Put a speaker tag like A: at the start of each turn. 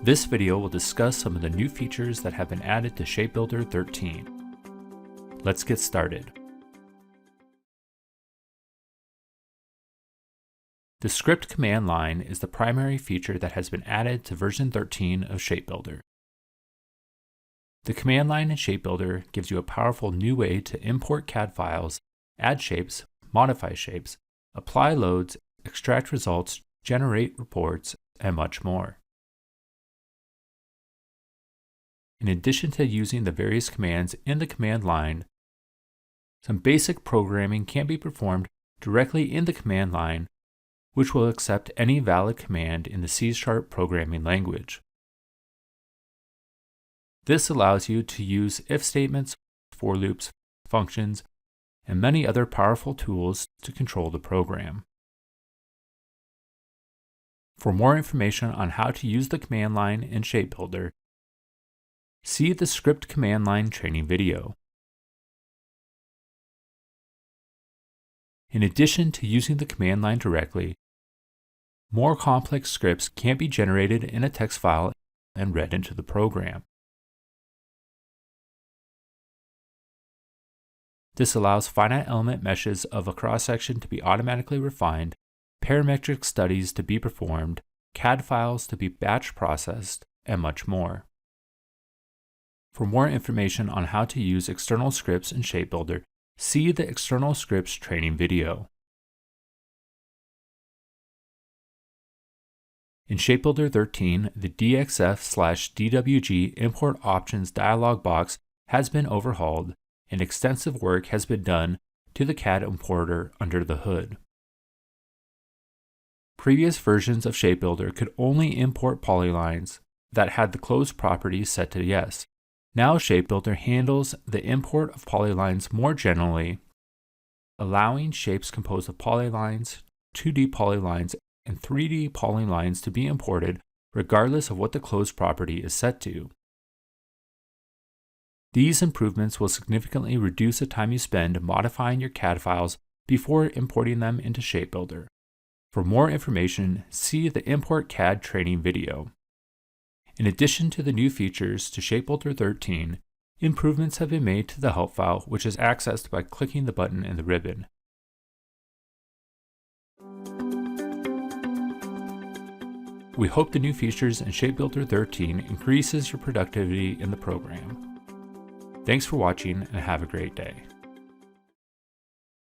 A: This video will discuss some of the new features that have been added to ShapeBuilder 13. Let's get started. The script command line is the primary feature that has been added to version 13 of ShapeBuilder. The command line in ShapeBuilder gives you a powerful new way to import CAD files, add shapes, modify shapes, apply loads, extract results, generate reports, and much more. In addition to using the various commands in the command line, some basic programming can be performed directly in the command line, which will accept any valid command in the C# programming language. This allows you to use if statements, for loops, functions, and many other powerful tools to control the program. For more information on how to use the command line in ShapeBuilder, see the script command line training video. In addition to using the command line directly, more complex scripts can be generated in a text file and read into the program. This allows finite element meshes of a cross-section to be automatically refined, parametric studies to be performed, CAD files to be batch processed, and much more. For more information on how to use external scripts in ShapeBuilder, see the external scripts training video. In ShapeBuilder 13, the DXF/DWG import options dialog box has been overhauled, and extensive work has been done to the CAD importer under the hood. Previous versions of ShapeBuilder could only import polylines that had the closed properties set to yes. Now ShapeBuilder handles the import of polylines more generally, allowing shapes composed of polylines, 2D polylines, and 3D polylines to be imported regardless of what the closed property is set to. These improvements will significantly reduce the time you spend modifying your CAD files before importing them into ShapeBuilder. For more information, see the Import CAD training video. In addition to the new features to ShapeBuilder 13, improvements have been made to the help file, which is accessed by clicking the button in the ribbon. We hope the new features in ShapeBuilder 13 increases your productivity in the program. Thanks for watching and have a great day.